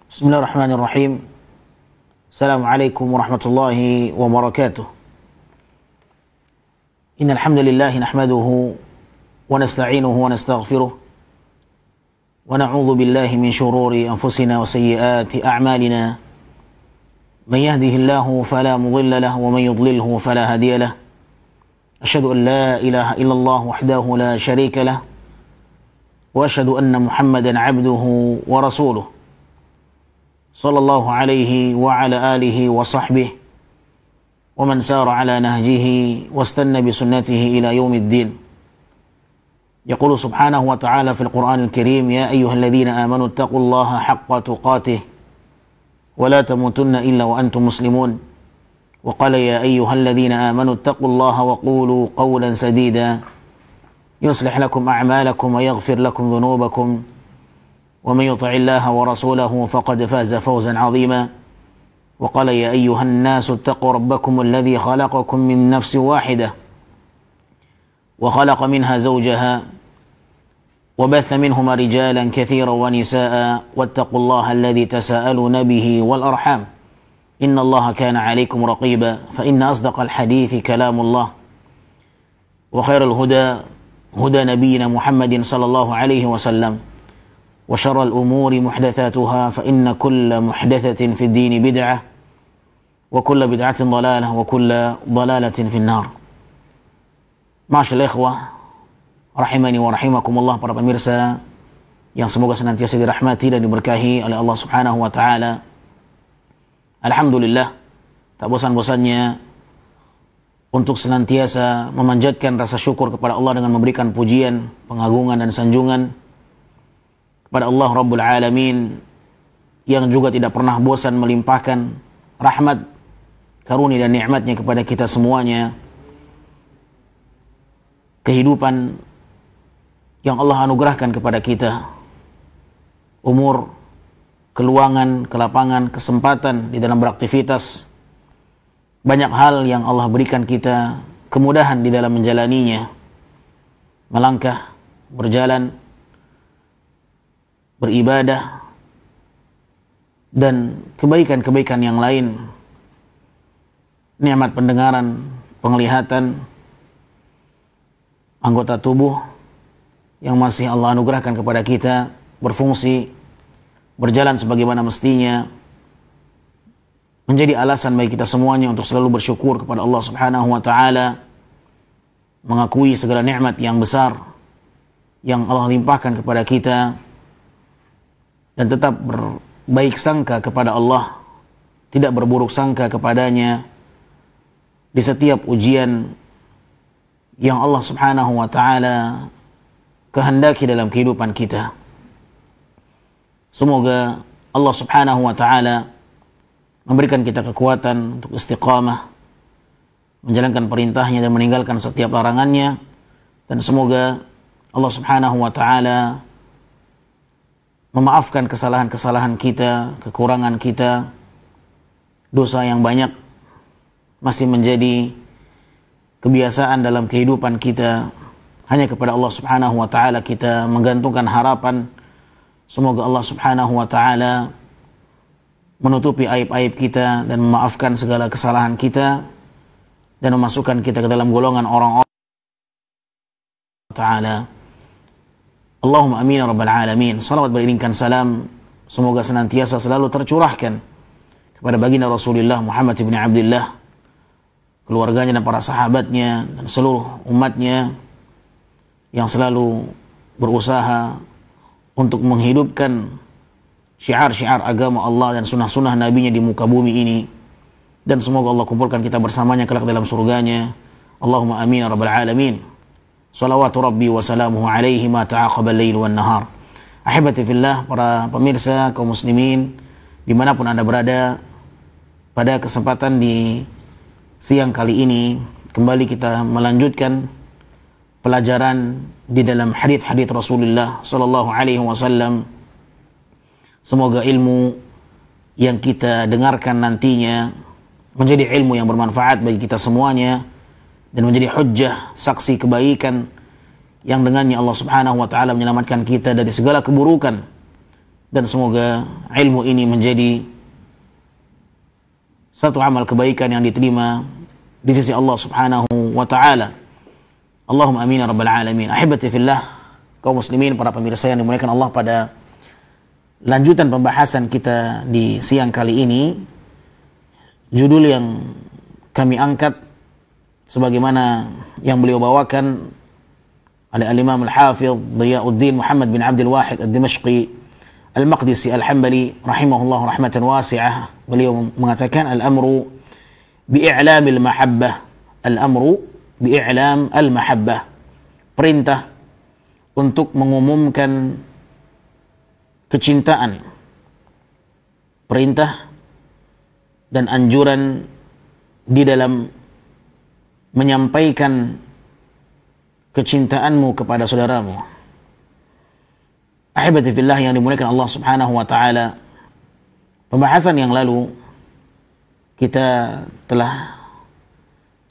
Bismillahirrahmanirrahim. Assalamualaikum warahmatullahi wabarakatuh. Innal hamdalillah nahmaduhu wa nasta'inuhu wa nastaghfiruh wa na'udzu billahi min shururi anfusina wa sayyiati a'malina. Man yahdihillahu fala mudilla lahu wa man yudlilhu fala hadiya lahu. Asyhadu an la ilaha illallah wahdahu la syarika lahu wa asyhadu anna Muhammadan 'abduhu wa rasuluh. Sallallahu alaihi wa ala alihi wa sahbihi wa man sara ala nahjihi wastanna bi sunnatihi ila yaumiddin. Yaqulu subhanahu wa ta'ala fil Qur'anil Karim, ya ayyuhalladzina amanu taqullaha haqqa tuqatih wa la tamutunna illa wa antum muslimun. Wa qala ya ayyuhalladzina amanu taqullaha wa qulu qawlan sadida yuslih lakum a'malakum wa yaghfir lakum dhunubakum. ومن يطع الله ورسوله فقد فاز فوزا عظيما. وقال يا أيها الناس اتقوا ربكم الذي خلقكم من نفس واحدة وخلق منها زوجها وبث منهما رجالا كثيرا ونساء واتقوا الله الذي تساءلون به والأرحام إن الله كان عليكم رقيبا. فإن أصدق الحديث كلام الله وخير الهدى هدى نبينا محمد صلى الله عليه وسلم وشر الأمور محدثاتها فإن كل محدثة في الدين بدعة وكل بدعة ضلالة وكل ضلالة في النار. Ma'asyiral ikhwah rahimani wa rahimakumullah, para pemirsa yang semoga senantiasa dirahmati dan diberkahi oleh Allah Subhanahu wa taala. Alhamdulillah, tak bosan-bosannya untuk senantiasa memanjatkan rasa syukur kepada Allah dengan memberikan pujian, pengagungan dan sanjungan kepada Allah Rabbul Alamin, yang juga tidak pernah bosan melimpahkan rahmat, karunia dan nikmatnya kepada kita semuanya. Kehidupan yang Allah anugerahkan kepada kita, umur, keluangan, kelapangan, kesempatan di dalam beraktivitas, banyak hal yang Allah berikan kita kemudahan di dalam menjalaninya, melangkah, berjalan, beribadah, dan kebaikan-kebaikan yang lain. Nikmat pendengaran, penglihatan, anggota tubuh yang masih Allah anugerahkan kepada kita berfungsi, berjalan sebagaimana mestinya, menjadi alasan bagi kita semuanya untuk selalu bersyukur kepada Allah Subhanahu wa taala, mengakui segala nikmat yang besar yang Allah limpahkan kepada kita, dan tetap berbaik sangka kepada Allah, tidak berburuk sangka kepadanya di setiap ujian yang Allah Subhanahu wa taala kehendaki dalam kehidupan kita. Semoga Allah Subhanahu wa taala memberikan kita kekuatan untuk istiqamah, menjalankan perintahnya dan meninggalkan setiap larangannya, dan semoga Allah Subhanahu wa taala memaafkan kesalahan-kesalahan kita, kekurangan kita, dosa yang banyak masih menjadi kebiasaan dalam kehidupan kita. Hanya kepada Allah Subhanahu wa taala kita menggantungkan harapan. Semoga Allah Subhanahu wa taala menutupi aib-aib kita dan memaafkan segala kesalahan kita dan memasukkan kita ke dalam golongan orang-orang taala. Allahumma amin ya rabbal alamin. Salawat beriringkan salam semoga senantiasa selalu tercurahkan kepada baginda Rasulullah Muhammad ibn Abdullah, keluarganya dan para sahabatnya dan seluruh umatnya yang selalu berusaha untuk menghidupkan syiar-syiar agama Allah dan sunnah-sunnah nabinya di muka bumi ini. Dan semoga Allah kumpulkan kita bersamanya kelak dalam surganya. Allahumma amin ya rabbal alamin. Salawatu Rabbi wa salamuhu alaihi ma ta'aqaba al-lail wan nahar. Ahibati fillah, para pemirsa kaum muslimin dimanapun Anda berada, pada kesempatan di siang kali ini kembali kita melanjutkan pelajaran di dalam hadits-hadits Rasulullah sallallahu alaihi wasallam. Semoga ilmu yang kita dengarkan nantinya menjadi ilmu yang bermanfaat bagi kita semuanya dan menjadi hujjah, saksi kebaikan yang dengannya Allah Subhanahu wa taala menyelamatkan kita dari segala keburukan, dan semoga ilmu ini menjadi satu amal kebaikan yang diterima di sisi Allah Subhanahu wa taala. Allahumma amin ya rabbal alamin. Ahibati fillah, kaum muslimin, para pemirsa yang dimuliakan Allah, pada lanjutan pembahasan kita di siang kali ini, judul yang kami angkat sebagaimana yang beliau bawakan oleh al-Imam al-Hafidh Dhiyauddin Muhammad bin Abdul Wahid ad-Dimashqi al-Maqdisi al-Hanbali rahimahullah rahmatan wasi'ah. Beliau mengatakan al-amru bi'i'lamil mahabbah, al-amru bi'i'lam al-mahabbah, perintah untuk mengumumkan kecintaan, perintah dan anjuran di dalam menyampaikan kecintaanmu kepada saudaramu. Ahibati fillah yang dimuliakan Allah Subhanahu wa taala, pembahasan yang lalu kita telah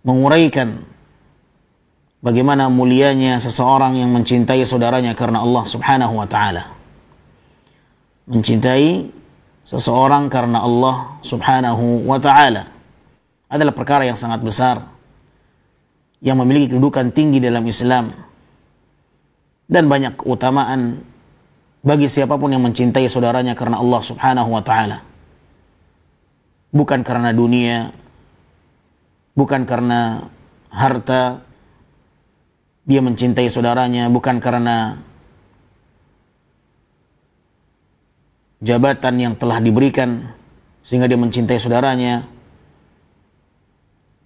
menguraikan bagaimana mulianya seseorang yang mencintai saudaranya karena Allah Subhanahu wa taala. Mencintai seseorang karena Allah Subhanahu wa taala adalah perkara yang sangat besar, yang memiliki kedudukan tinggi dalam Islam, dan banyak keutamaan bagi siapapun yang mencintai saudaranya karena Allah Subhanahu wa taala. Bukan karena dunia, bukan karena harta dia mencintai saudaranya, bukan karena jabatan yang telah diberikan sehingga dia mencintai saudaranya,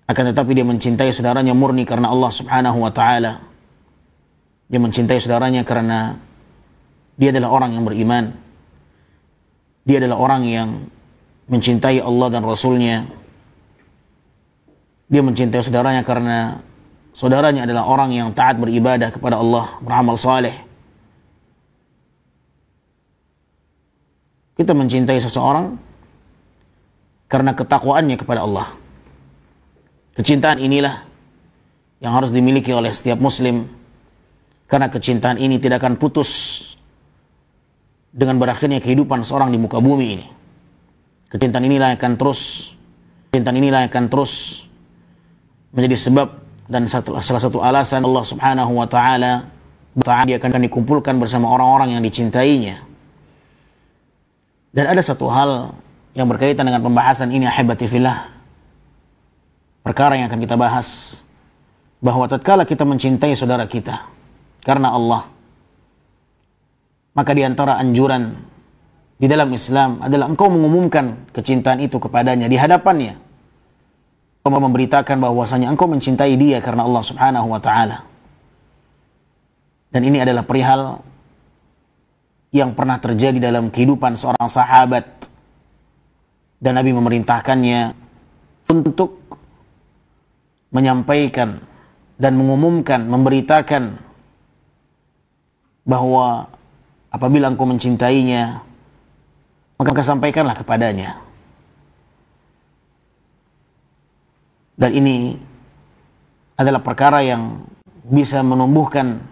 akan tetapi dia mencintai saudaranya murni karena Allah Subhanahu wa taala. Dia mencintai saudaranya karena dia adalah orang yang beriman. Dia adalah orang yang mencintai Allah dan Rasulnya. Dia mencintai saudaranya karena saudaranya adalah orang yang taat beribadah kepada Allah, beramal saleh. Kita mencintai seseorang karena ketakwaannya kepada Allah. Kecintaan inilah yang harus dimiliki oleh setiap muslim, karena kecintaan ini tidak akan putus dengan berakhirnya kehidupan seorang di muka bumi ini. Kecintaan inilah yang akan terus menjadi sebab dan salah satu alasan Allah Subhanahu wa taala dia akan dikumpulkan bersama orang-orang yang dicintainya. Dan ada satu hal yang berkaitan dengan pembahasan ini, ahibati fillah, perkara yang akan kita bahas, bahwa tatkala kita mencintai saudara kita karena Allah, maka di antara anjuran di dalam Islam adalah engkau mengumumkan kecintaan itu kepadanya di hadapannya. Engkau memberitakan bahwasanya engkau mencintai dia karena Allah Subhanahu wa taala. Dan ini adalah perihal yang pernah terjadi dalam kehidupan seorang sahabat, dan Nabi memerintahkannya untuk menyampaikan dan mengumumkan, memberitakan bahwa apabila engkau mencintainya, maka sampaikanlah kepadanya. Dan ini adalah perkara yang bisa menumbuhkan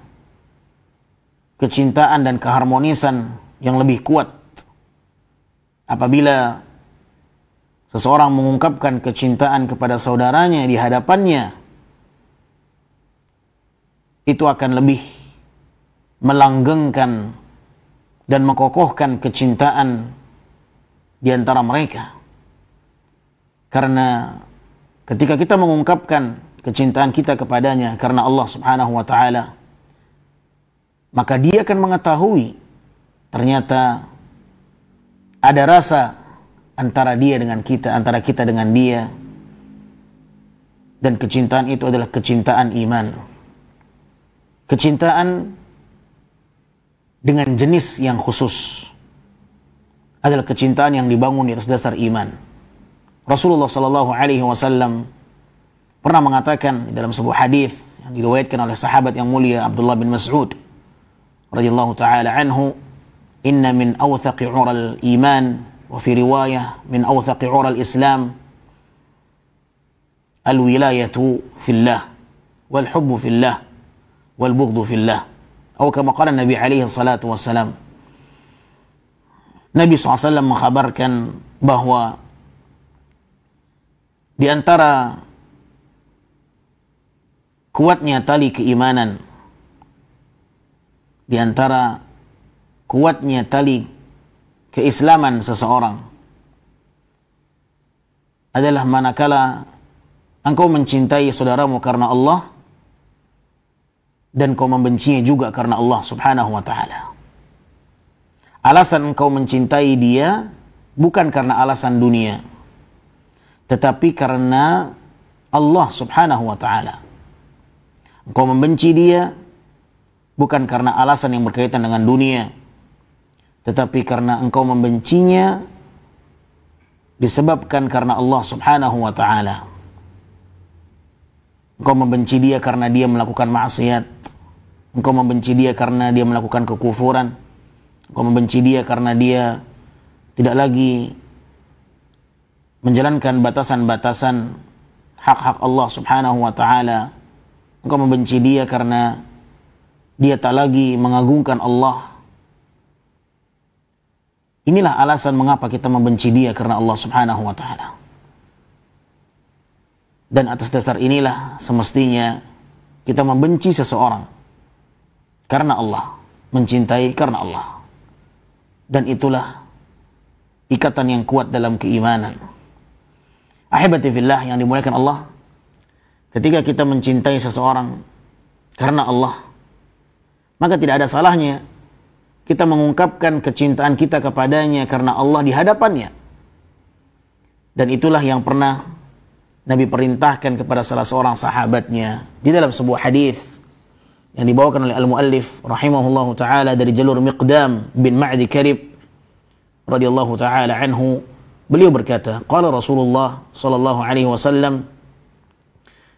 kecintaan dan keharmonisan yang lebih kuat apabila seseorang mengungkapkan kecintaan kepada saudaranya di hadapannya. Itu akan lebih melanggengkan dan mengokohkan kecintaan di antara mereka. Karena ketika kita mengungkapkan kecintaan kita kepadanya karena Allah Subhanahu wa taala, maka dia akan mengetahui ternyata ada rasa antara dia dengan kita, antara kita dengan dia, dan kecintaan itu adalah kecintaan iman. Kecintaan dengan jenis yang khusus adalah kecintaan yang dibangun di atas dasar iman. Rasulullah sallallahu alaihi wasallam pernah mengatakan dalam sebuah hadis yang diriwayatkan oleh sahabat yang mulia Abdullah bin Mas'ud radhiyallahu taala anhu, inna min awthaqi 'ural iman wa fi riwayah min awthaqi 'ural islam al-wilayatu fillah wal hubbu fillah wal bughdhu fillah. Atau kama qala Nabi alaihi salatu wassalam. Nabi SAW mengkhabarkan bahwa di antara kuatnya tali keimanan, di antara kuatnya tali keislaman seseorang adalah manakala engkau mencintai saudaramu karena Allah dan kau membencinya juga karena Allah Subhanahu wa ta'ala. Alasan engkau mencintai dia bukan karena alasan dunia, tetapi karena Allah Subhanahu wa ta'ala. Engkau membenci dia bukan karena alasan yang berkaitan dengan dunia, tetapi karena engkau membencinya disebabkan karena Allah Subhanahu wa ta'ala. Engkau membenci dia karena dia melakukan maksiat. Engkau membenci dia karena dia melakukan kekufuran. Engkau membenci dia karena dia tidak lagi menjalankan batasan-batasan hak-hak Allah Subhanahu wa ta'ala. Engkau membenci dia karena dia tak lagi mengagungkan Allah. Inilah alasan mengapa kita membenci dia karena Allah Subhanahu wa ta'ala. Dan atas dasar inilah semestinya kita membenci seseorang karena Allah, mencintai karena Allah. Dan itulah ikatan yang kuat dalam keimanan. Ahibati fillah yang dimuliakan Allah, ketika kita mencintai seseorang karena Allah, maka tidak ada salahnya kita mengungkapkan kecintaan kita kepadanya karena Allah di hadapannya. Dan itulah yang pernah Nabi perintahkan kepada salah seorang sahabatnya di dalam sebuah hadis yang dibawakan oleh al-muallif rahimahullahu taala dari jalur Miqdam bin Ma'di Karib radhiyallahu taala anhu. Beliau berkata, qala Rasulullah sallallahu alaihi wasallam,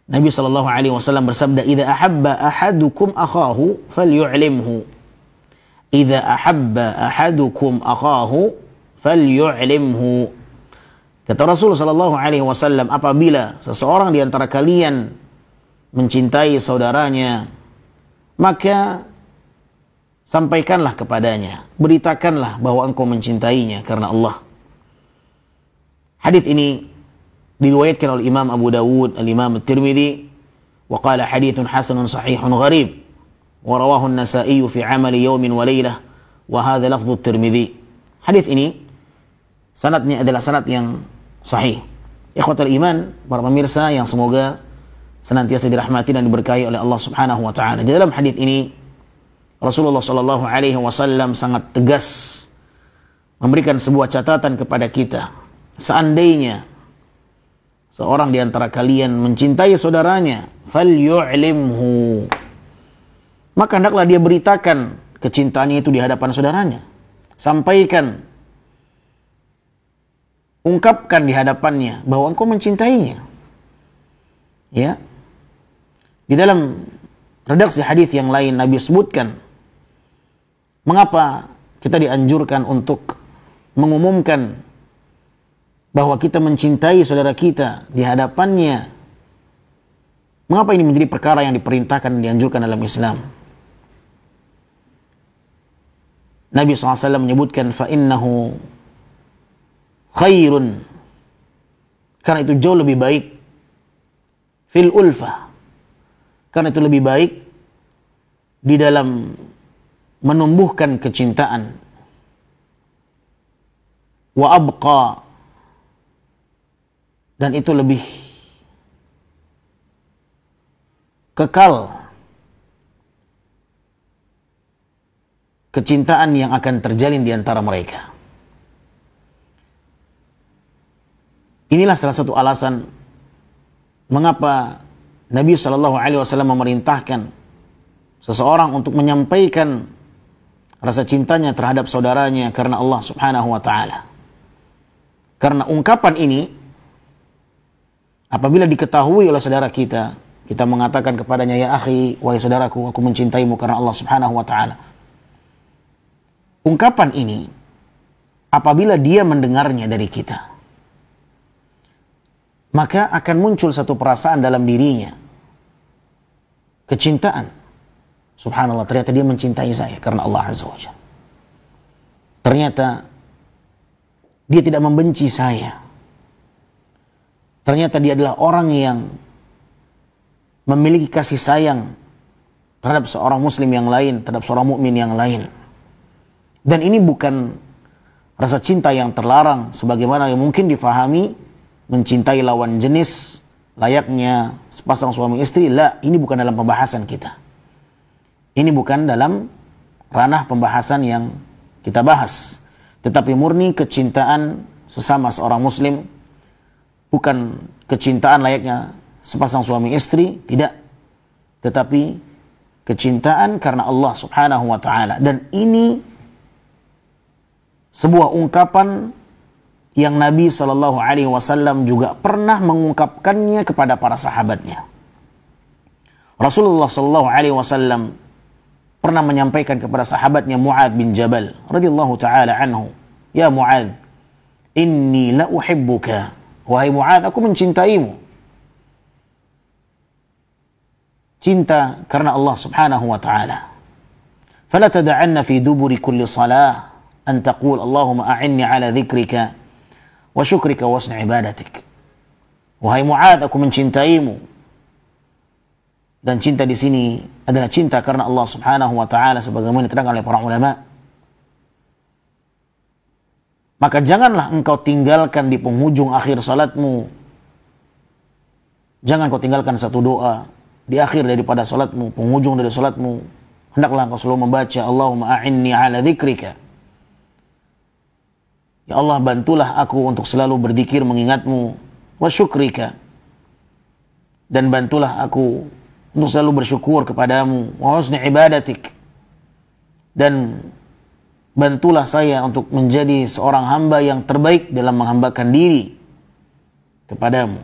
Nabi sallallahu alaihi wasallam bersabda, "Idza ahabba ahadukum akhahu falyu'limhu." Idza ahabba ahadukum akhahu falyu'limhu. Kata Rasul sallallahu alaihi wasallam, apabila seseorang di antara kalian mencintai saudaranya, maka sampaikanlah kepadanya, beritakanlah bahwa engkau mencintainya karena Allah. Hadis ini diriwayatkan oleh Imam Abu Dawud, Al-Imam At-Tirmidzi, wa qala haditsun hasanun sahihun gharib, wa rawahu An-Nasa'i fi 'amali yawmin wa lailah, wa hadha lafdhu At-Tirmidzi. Hadis ini sanadnya adalah sanad yang sahih. Ikhwatal iman, para pemirsa yang semoga senantiasa dirahmati dan diberkahi oleh Allah Subhanahu wa taala. Di dalam hadis ini Rasulullah sallallahu alaihi wasallam sangat tegas memberikan sebuah catatan kepada kita. Seandainya seorang di antara kalian mencintai saudaranya, falyu'limhu, maka hendaklah dia beritakan kecintaannya itu di hadapan saudaranya. Sampaikan, ungkapkan di hadapannya bahwa engkau mencintainya. Ya. Di dalam redaksi hadis yang lain Nabi sebutkan mengapa kita dianjurkan untuk mengumumkan bahwa kita mencintai saudara kita di hadapannya. Mengapa ini menjadi perkara yang diperintahkan dan dianjurkan dalam Islam? Nabi SAW menyebutkan fa'innahu khairun, karena itu jauh lebih baik, fil ulfah, karena itu lebih baik di dalam menumbuhkan kecintaan, wa abqa, dan itu lebih kekal kecintaan yang akan terjalin di antara mereka. Inilah salah satu alasan mengapa Nabi SAW memerintahkan seseorang untuk menyampaikan rasa cintanya terhadap saudaranya karena Allah Subhanahu wa taala. Karena ungkapan ini apabila diketahui oleh saudara kita, kita mengatakan kepadanya, ya akhi, wahai saudaraku, aku mencintaimu karena Allah Subhanahu wa taala. Ungkapan ini apabila dia mendengarnya dari kita, maka akan muncul satu perasaan dalam dirinya. Kecintaan. Subhanallah, ternyata dia mencintai saya karena Allah Azza wa Jalla. Ternyata dia tidak membenci saya. Ternyata dia adalah orang yang memiliki kasih sayang terhadap seorang muslim yang lain, terhadap seorang mukmin yang lain. Dan ini bukan rasa cinta yang terlarang sebagaimana yang mungkin difahami mencintai lawan jenis layaknya sepasang suami istri. La, ini bukan dalam pembahasan kita. Ini bukan dalam ranah pembahasan yang kita bahas. Tetapi murni kecintaan sesama seorang muslim, bukan kecintaan layaknya sepasang suami istri, tidak. Tetapi kecintaan karena Allah Subhanahu wa taala. Dan ini sebuah ungkapan yang Nabi SAW juga pernah mengungkapkannya kepada para sahabatnya. Rasulullah SAW pernah menyampaikan kepada sahabatnya Mu'adz bin Jabal radhiyallahu taala anhu, "Ya Mu'adz, inni la uhibbuka." Wahai Mu'adz, aku mencintaimu. Cinta karena Allah Subhanahu wa taala. Fala tad'anna fi duburi kulli salah an taqul Allahumma a'inni ala dzikrika wa syukrika wa husni ibadatik. Wahai Mu'adz, aku mencintaimu. Dan cinta di sini adalah cinta karena Allah Subhanahu wa taala sebagaimana diterangkan oleh para ulama. Maka janganlah engkau tinggalkan di penghujung akhir salatmu. Jangan kau tinggalkan satu doa di akhir daripada salatmu, penghujung dari salatmu. Hendaklah engkau selalu membaca Allahumma a'inni ala dzikrika. Ya Allah, bantulah aku untuk selalu berzikir mengingatmu, wa syukrika. Dan bantulah aku untuk selalu bersyukur kepadamu, wa husni ibadatik. Dan bantulah saya untuk menjadi seorang hamba yang terbaik dalam menghambakan diri kepadamu.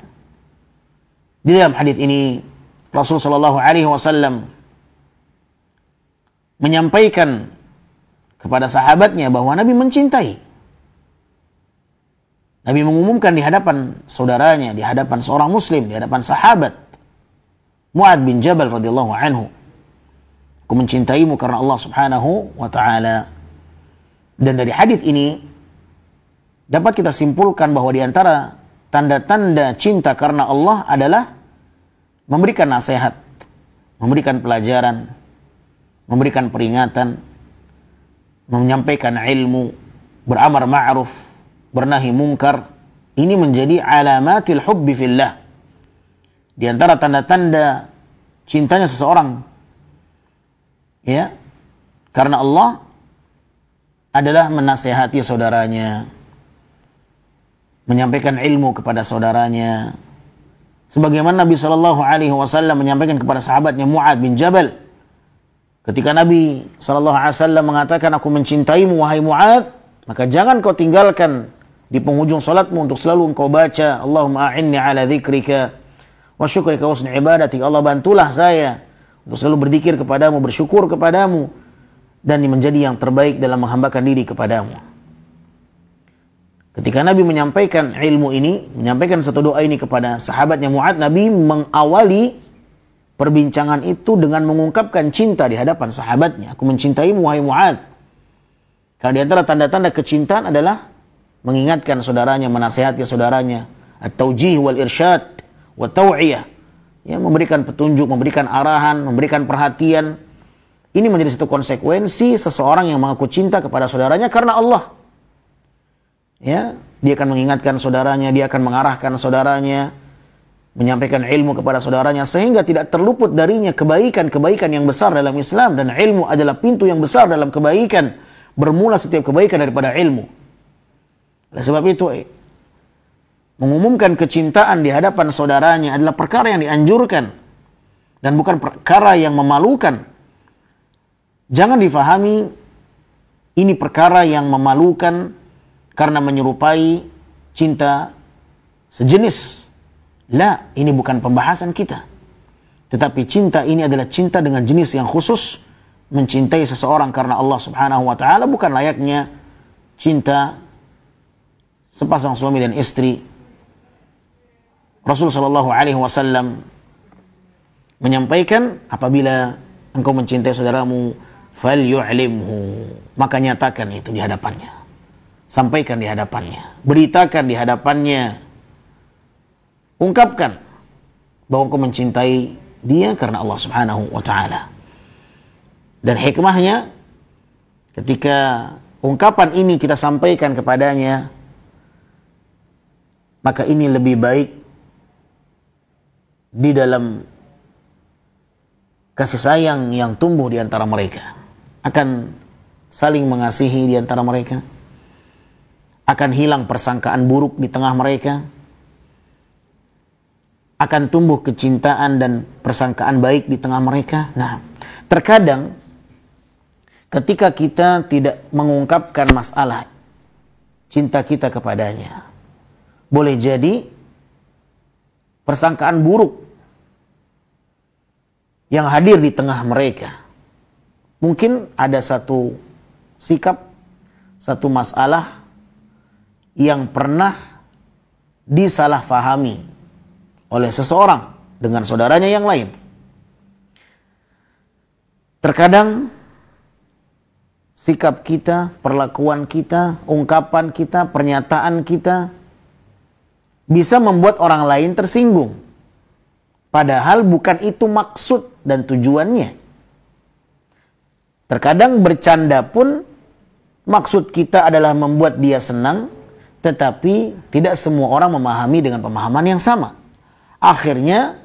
Di dalam hadis ini Rasulullah SAW menyampaikan kepada sahabatnya bahwa Nabi mencintai. Nabi mengumumkan di hadapan saudaranya, di hadapan seorang muslim, di hadapan sahabat Mu'adz bin Jabal radhiyallahu anhu, aku mencintaimu karena Allah Subhanahu wa taala. Dan dari hadis ini dapat kita simpulkan bahwa di antara tanda-tanda cinta karena Allah adalah memberikan nasihat, memberikan pelajaran, memberikan peringatan, menyampaikan ilmu, beramar ma'ruf, bernahi mungkar. Ini menjadi alamatil hubbi fillah. Di antara tanda-tanda cintanya seseorang ya karena Allah adalah menasihati saudaranya, menyampaikan ilmu kepada saudaranya. Sebagaimana Nabi SAW menyampaikan kepada sahabatnya Mu'adz bin Jabal. Ketika Nabi SAW mengatakan, aku mencintaimu wahai Mu'adz, maka jangan kau tinggalkan di penghujung salatmu untuk selalu engkau baca Allahumma a'inni ala dzikrika wa syukrika wa husni ibadatik. Allah, bantulah saya untuk selalu berzikir kepadamu, bersyukur kepadamu, dan menjadi yang terbaik dalam menghambakan diri kepadamu. Ketika Nabi menyampaikan ilmu ini, menyampaikan satu doa ini kepada sahabatnya Mu'adz, Nabi mengawali perbincangan itu dengan mengungkapkan cinta di hadapan sahabatnya. Aku mencintaimu wahai Mu'adz. Karena di antara tanda-tanda kecintaan adalah mengingatkan saudaranya, menasihati saudaranya, at-taujih wal irsyad wa tau'iyah, ya, memberikan petunjuk, memberikan arahan, memberikan perhatian. Ini menjadi satu konsekuensi seseorang yang mengaku cinta kepada saudaranya karena Allah. Ya, dia akan mengingatkan saudaranya, dia akan mengarahkan saudaranya, menyampaikan ilmu kepada saudaranya sehingga tidak terluput darinya kebaikan-kebaikan yang besar dalam Islam. Dan ilmu adalah pintu yang besar dalam kebaikan. Bermula setiap kebaikan daripada ilmu. Oleh sebab itu, mengumumkan kecintaan di hadapan saudaranya adalah perkara yang dianjurkan dan bukan perkara yang memalukan. Jangan difahami ini perkara yang memalukan karena menyerupai cinta sejenis. La, ini bukan pembahasan kita. Tetapi cinta ini adalah cinta dengan jenis yang khusus. Mencintai seseorang karena Allah Subhanahu wa taala bukan layaknya cinta sepasang suami dan istri. Rasul sallallahu alaihi wasallam menyampaikan, apabila engkau mencintai saudaramu, falyu'limhu, maka nyatakan itu di hadapannya. Sampaikan di hadapannya, beritakan di hadapannya. Ungkapkan bahwa engkau mencintai dia karena Allah Subhanahu wa taala. Dan hikmahnya, ketika ungkapan ini kita sampaikan kepadanya, maka ini lebih baik di dalam kasih sayang yang tumbuh di antara mereka. Akan saling mengasihi di antara mereka. Akan hilang persangkaan buruk di tengah mereka. Akan tumbuh kecintaan dan persangkaan baik di tengah mereka. Nah, terkadang ketika kita tidak mengungkapkan masalah cinta kita kepadanya, boleh jadi persangkaan buruk yang hadir di tengah mereka. Mungkin ada satu sikap, satu masalah yang pernah disalahfahami oleh seseorang dengan saudaranya yang lain. Terkadang sikap kita, perlakuan kita, ungkapan kita, pernyataan kita bisa membuat orang lain tersinggung. Padahal bukan itu maksud dan tujuannya. Terkadang bercanda pun maksud kita adalah membuat dia senang, tetapi tidak semua orang memahami dengan pemahaman yang sama. Akhirnya,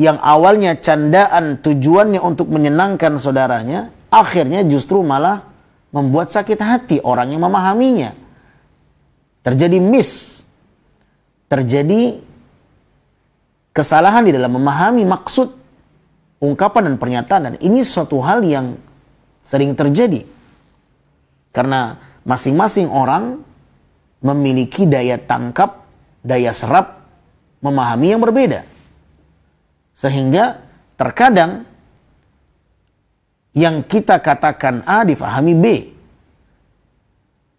yang awalnya candaan tujuannya untuk menyenangkan saudaranya, akhirnya justru malah membuat sakit hati orang yang memahaminya. Terjadi terjadi kesalahan di dalam memahami maksud ungkapan dan pernyataan. Dan ini suatu hal yang sering terjadi. Karena masing-masing orang memiliki daya tangkap, daya serap, memahami yang berbeda. Sehingga terkadang yang kita katakan A difahami B.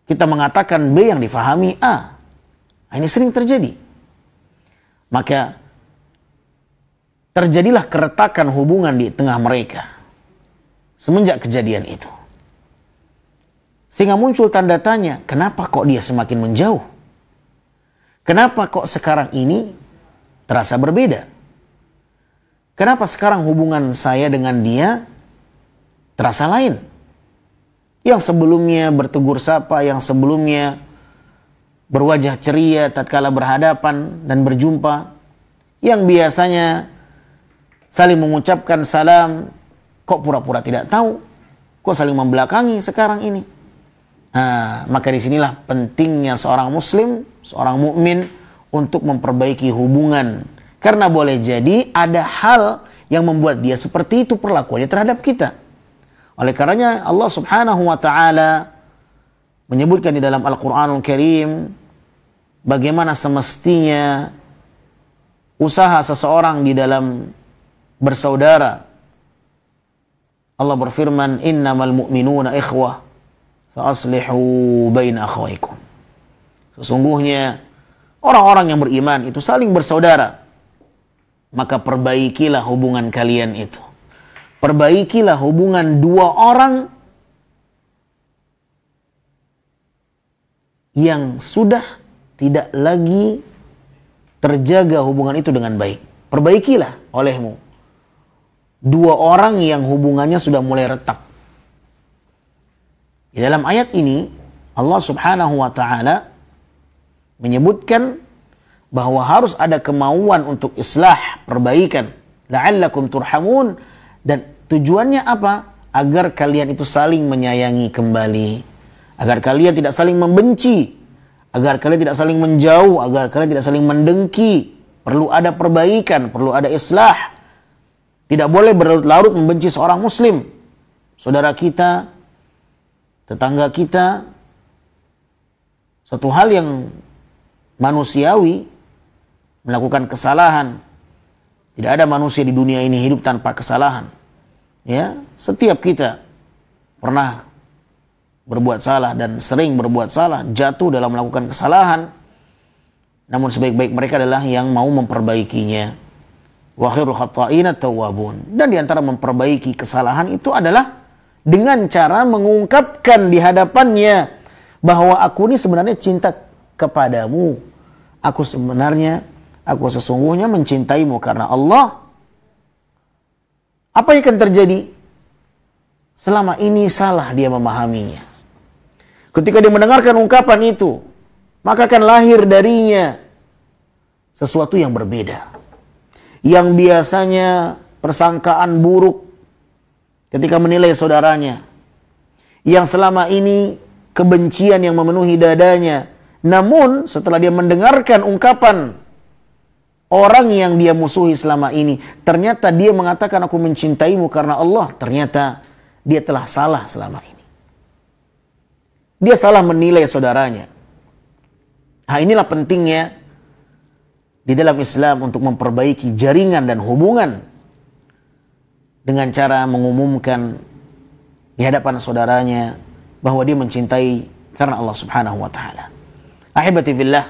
Kita mengatakan B yang difahami A. Nah, ini sering terjadi. Maka terjadilah keretakan hubungan di tengah mereka semenjak kejadian itu. Sehingga muncul tanda tanya, kenapa kok dia semakin menjauh? Kenapa kok sekarang ini terasa berbeda? Kenapa sekarang hubungan saya dengan dia terasa lain? Yang sebelumnya bertegur sapa, yang sebelumnya berwajah ceria tatkala berhadapan dan berjumpa, yang biasanya saling mengucapkan salam, kok pura-pura tidak tahu? Kok saling membelakangi sekarang ini? Nah, maka disinilah pentingnya seorang muslim, seorang mukmin untuk memperbaiki hubungan. Karena boleh jadi ada hal yang membuat dia seperti itu perlakuannya terhadap kita. Oleh karenanya Allah Subhanahu wa taala menyebutkan di dalam Al-Qur'anul Karim bagaimana semestinya usaha seseorang di dalam bersaudara. Allah berfirman, "Innamal mu'minuna ikhwah fa aslihu baina akhawaykum." Sesungguhnya orang-orang yang beriman itu saling bersaudara. Maka perbaikilah hubungan kalian itu. Perbaikilah hubungan dua orang yang sudah tidak lagi terjaga hubungan itu dengan baik. Perbaikilah olehmu dua orang yang hubungannya sudah mulai retak. Di dalam ayat ini Allah Subhanahu wa taala menyebutkan bahwa harus ada kemauan untuk islah, perbaikan, la'allakum turhamun, dan tujuannya apa? Agar kalian itu saling menyayangi kembali, agar kalian tidak saling membenci, agar kalian tidak saling menjauh, agar kalian tidak saling mendengki. Perlu ada perbaikan, perlu ada islah. Tidak boleh berlarut-larut membenci seorang muslim, saudara kita, tetangga kita. Suatu hal yang manusiawi, melakukan kesalahan. Tidak ada manusia di dunia ini hidup tanpa kesalahan. Ya, setiap kita pernah berbuat salah dan sering berbuat salah, jatuh dalam melakukan kesalahan. namun sebaik-baik mereka adalah yang mau memperbaikinya. Wa khairul khata'ina tawwabun. Dan di antara memperbaiki kesalahan itu adalah dengan cara mengungkapkan di hadapannya bahwa aku ini sebenarnya cinta kepadamu. Aku sesungguhnya mencintaimu karena Allah. Apa yang akan terjadi? Selama ini salah dia memahaminya. Ketika dia mendengarkan ungkapan itu, maka akan lahir darinya sesuatu yang berbeda. Yang biasanya persangkaan buruk ketika menilai saudaranya. Yang selama ini kebencian yang memenuhi dadanya. Namun setelah dia mendengarkan ungkapan orang yang dia musuhi selama ini, ternyata dia mengatakan aku mencintaimu karena Allah. Ternyata dia telah salah selama ini. Dia salah menilai saudaranya. Nah, inilah pentingnya di dalam Islam untuk memperbaiki jaringan dan hubungan dengan cara mengumumkan di hadapan saudaranya bahwa dia mencintai karena Allah Subhanahu wa taala. Ahibati fillah,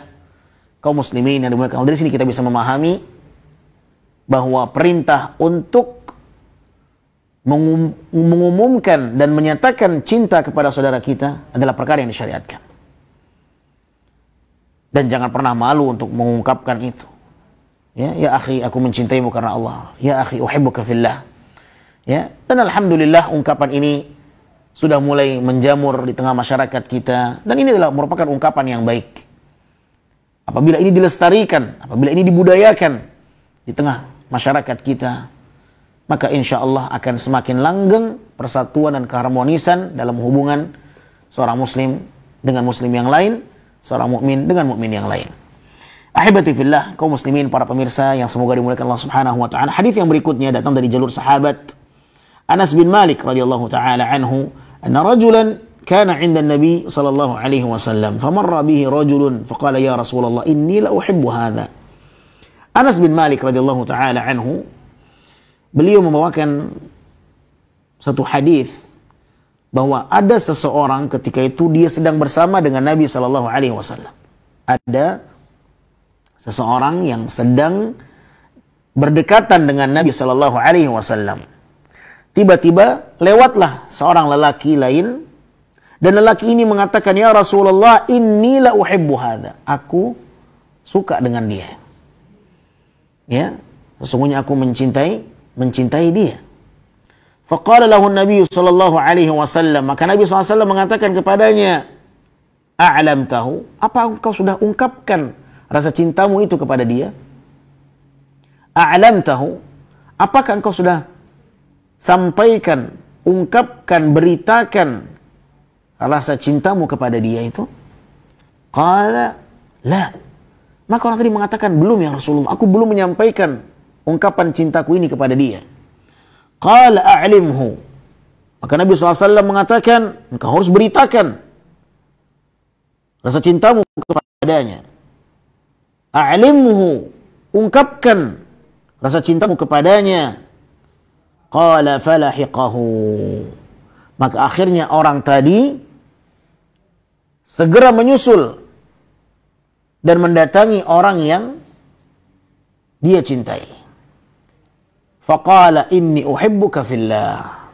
kaum muslimin yang dimuliakan Allah, dari sini kita bisa memahami bahwa perintah untuk mengumumkan dan menyatakan cinta kepada saudara kita adalah perkara yang disyariatkan. Dan jangan pernah malu untuk mengungkapkan itu. Ya akhi, aku mencintaimu karena Allah. Ya akhi, uhibbuka fillah. Ya, dan alhamdulillah ungkapan ini sudah mulai menjamur di tengah masyarakat kita, dan ini adalah merupakan ungkapan yang baik. Apabila ini dilestarikan, apabila ini dibudayakan di tengah masyarakat kita, maka insya Allah akan semakin langgeng persatuan dan keharmonisan dalam hubungan seorang muslim dengan muslim yang lain, seorang mukmin dengan mukmin yang lain. Ahibati fillah, kaum muslimin, para pemirsa yang semoga dimuliakan Allah Subhanahu wa taala. Hadis yang berikutnya datang dari jalur sahabat Anas bin Malik radhiyallahu taala anhu, anna rajulan kana 'inda an-nabi sallallahu alaihi wasallam famarra bihi rajulun faqala ya Rasulullah inni la uhibbu hadha. Anas bin Malik radhiyallahu taala anhu, beliau membawakan satu hadis bahwa ada seseorang ketika itu dia sedang bersama dengan Nabi sallallahu alaihi wasallam. Ada seseorang yang sedang berdekatan dengan Nabi sallallahu alaihi wasallam. Tiba-tiba lewatlah seorang lelaki lain, dan lelaki ini mengatakan, ya Rasulullah, inni la uhibbu hadha. Aku suka dengan dia. Ya, sesungguhnya aku mencintai dia. Faqala lahu Nabi sallallahu alaihi wasallam, maka Nabi sallallahu alaihi wasallam mengatakan kepadanya, a'lamtahu, apa engkau sudah ungkapkan rasa cintamu itu kepada dia? A'lamtahu, apakah engkau sudah sampaikan, ungkapkan, beritakan rasa cintamu kepada dia itu? Qala la. Maka orang tadi mengatakan, belum ya Rasulullah, aku belum menyampaikan ungkapan cintaku ini kepada dia. Qala a'limhu. Maka Nabi SAW mengatakan, engkau harus beritakan rasa cintamu kepadanya. A'limhu, ungkapkan rasa cintamu kepadanya. Qala falahiqahu. Maka akhirnya orang tadi segera menyusul dan mendatangi orang yang dia cintai. Faqala inni uhibbuka fillah.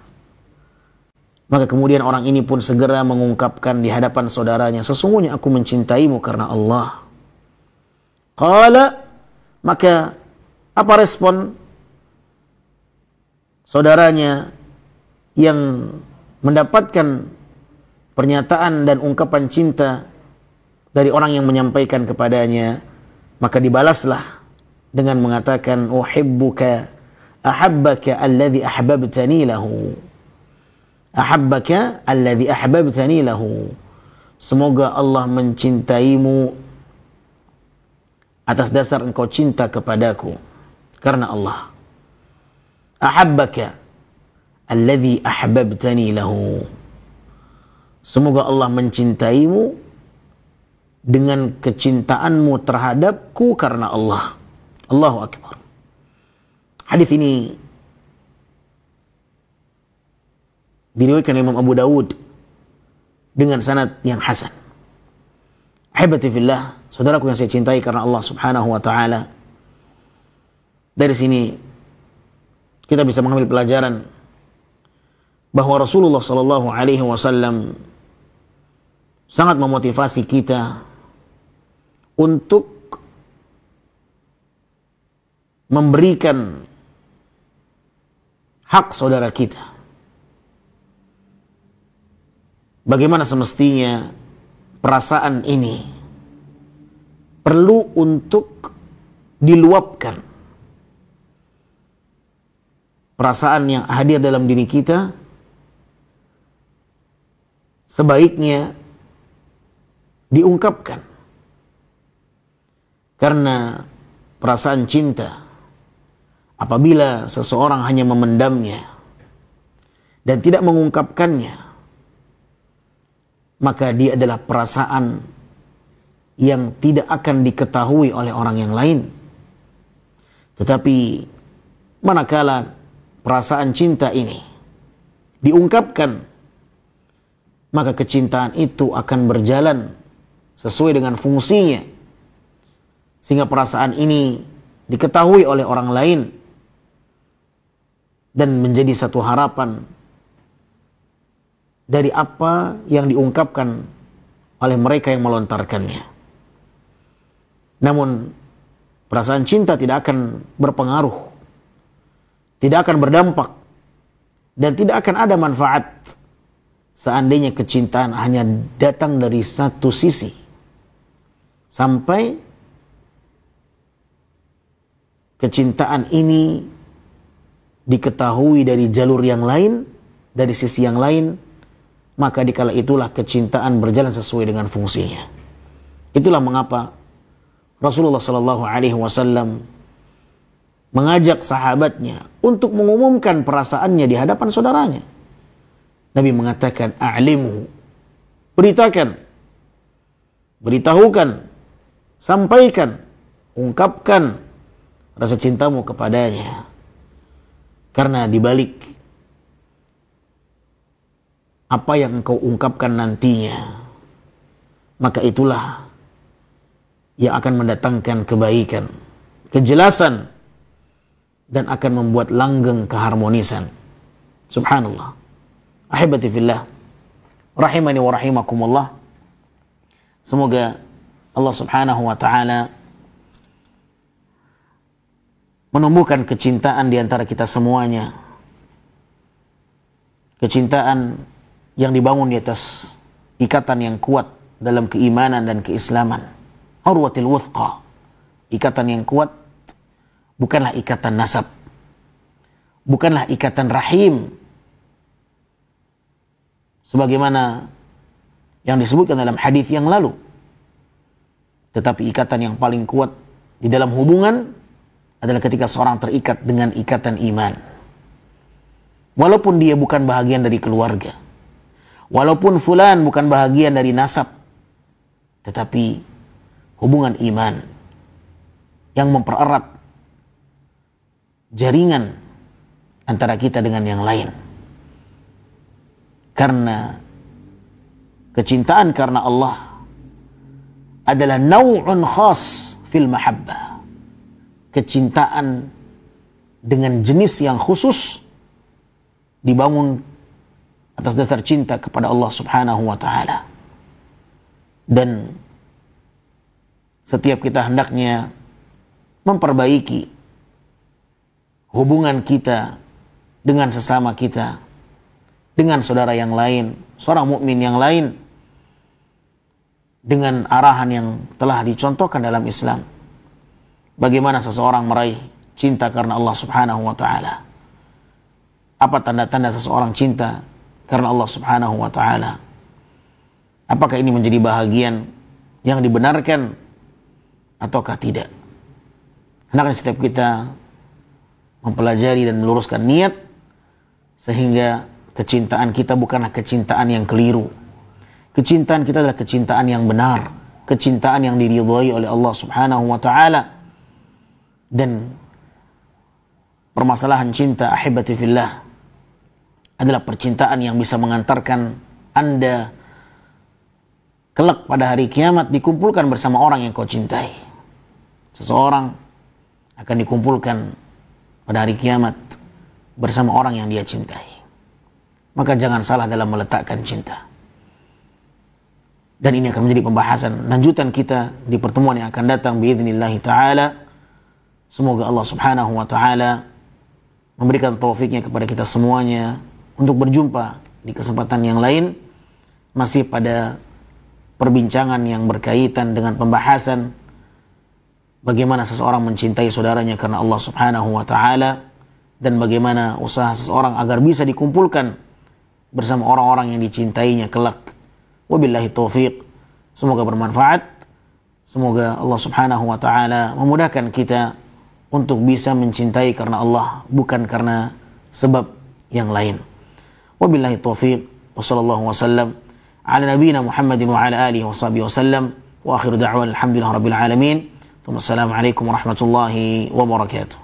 Maka kemudian orang ini pun segera mengungkapkan di hadapan saudaranya, sesungguhnya aku mencintaimu karena Allah. Qala, maka apa respon saudaranya yang mendapatkan pernyataan dan ungkapan cinta dari orang yang menyampaikan kepadanya? Maka dibalaslah dengan mengatakan, uhibbuka ahabbaka alladhi ahbabtani lahu. Ahabbaka alladhi ahbabtani lahu. Semoga Allah mencintaimu atas dasar engkau cinta kepadaku karena Allah. Ahabbaka alladhi ahbabtani lahu. Semoga Allah mencintaimu dengan kecintaanmu terhadapku karena Allah. Allahu Akbar. Hadis ini diriwayatkan Imam Abu Dawud dengan sanad yang hasan. Ahibati fillah, saudaraku yang saya cintai karena Allah Subhanahu wa taala. Dari sini kita bisa mengambil pelajaran bahwa Rasulullah sallallahu alaihi wasallam sangat memotivasi kita untuk memberikan hak saudara kita. Bagaimana semestinya perasaan ini perlu untuk diluapkan. Perasaan yang hadir dalam diri kita sebaiknya diungkapkan. Karena perasaan cinta, apabila seseorang hanya memendamnya dan tidak mengungkapkannya, maka dia adalah perasaan yang tidak akan diketahui oleh orang yang lain. Tetapi manakala perasaan cinta ini diungkapkan, maka kecintaan itu akan berjalan sesuai dengan fungsinya, sehingga perasaan ini diketahui oleh orang lain dan menjadi satu harapan dari apa yang diungkapkan oleh mereka yang melontarkannya. Namun perasaan cinta tidak akan berpengaruh, tidak akan berdampak, dan tidak akan ada manfaat seandainya kecintaan hanya datang dari satu sisi, sampai kecintaan ini diketahui dari jalur yang lain, dari sisi yang lain, maka dikala itulah kecintaan berjalan sesuai dengan fungsinya. Itulah mengapa Rasulullah sallallahu alaihi wasallam mengajak sahabatnya untuk mengumumkan perasaannya di hadapan saudaranya. Nabi mengatakan, a'limhu, beritakan, beritahukan, sampaikan, ungkapkan rasa cintamu kepadanya. Karena dibalik apa yang engkau ungkapkan nantinya, maka itulah yang akan mendatangkan kebaikan, kejelasan, dan akan membuat langgeng keharmonisan. Subhanallah. Ahibati fillah, rahimani wa rahimakumullah. Semoga Allah Subhanahu wa ta'ala menumbuhkan kecintaan di antara kita semuanya. Kecintaan yang dibangun di atas ikatan yang kuat dalam keimanan dan keislaman. Urwatil wuthqa. Ikatan yang kuat bukanlah ikatan nasab, bukanlah ikatan rahim, sebagaimana yang disebutkan dalam hadis yang lalu. Tetapi ikatan yang paling kuat di dalam hubungan adalah ketika seorang terikat dengan ikatan iman. Walaupun dia bukan bahagian dari keluarga, walaupun fulan bukan bahagian dari nasab, tetapi hubungan iman yang mempererat jaringan antara kita dengan yang lain. Karena kecintaan karena Allah adalah naw'un khas fil mahabbah. Kecintaan dengan jenis yang khusus dibangun atas dasar cinta kepada Allah Subhanahu wa ta'ala. Dan setiap kita hendaknya memperbaiki hubungan kita dengan sesama kita, dengan saudara yang lain, seorang mukmin yang lain, dengan arahan yang telah dicontohkan dalam Islam. Bagaimana seseorang meraih cinta karena Allah Subhanahu wa ta'ala? Apa tanda-tanda seseorang cinta karena Allah Subhanahu wa ta'ala? Apakah ini menjadi bahagian yang dibenarkan ataukah tidak? Hendaknya setiap kita mempelajari dan meluruskan niat, sehingga kecintaan kita bukanlah kecintaan yang keliru. Kecintaan kita adalah kecintaan yang benar, kecintaan yang diridhai oleh Allah Subhanahu wa ta'ala. Dan permasalahan cinta, ahibati fillah, adalah percintaan yang bisa mengantarkan Anda kelak pada hari kiamat dikumpulkan bersama orang yang kau cintai. Seseorang akan dikumpulkan pada hari kiamat bersama orang yang dia cintai. Maka jangan salah dalam meletakkan cinta. Dan ini akan menjadi pembahasan lanjutan kita di pertemuan yang akan datang biidznillahi ta'ala. Semoga Allah subhanahu wa ta'ala memberikan taufiknya kepada kita semuanya untuk berjumpa di kesempatan yang lain, masih pada perbincangan yang berkaitan dengan pembahasan bagaimana seseorang mencintai saudaranya karena Allah subhanahu wa ta'ala, dan bagaimana usaha seseorang agar bisa dikumpulkan bersama orang-orang yang dicintainya kelak. Wabillahi taufiq. Semoga bermanfaat. Semoga Allah subhanahu wa ta'ala memudahkan kita untuk bisa mencintai karena Allah, bukan karena sebab yang lain. Wabillahi taufiq. Wa sallallahu wasallam ala nabiyina Muhammadin wa ala alihi wa sahbihi wasallam. Wa akhiru da'wan alhamdulillah rabbil alamin. Assalamualaikum warahmatullahi wabarakatuh.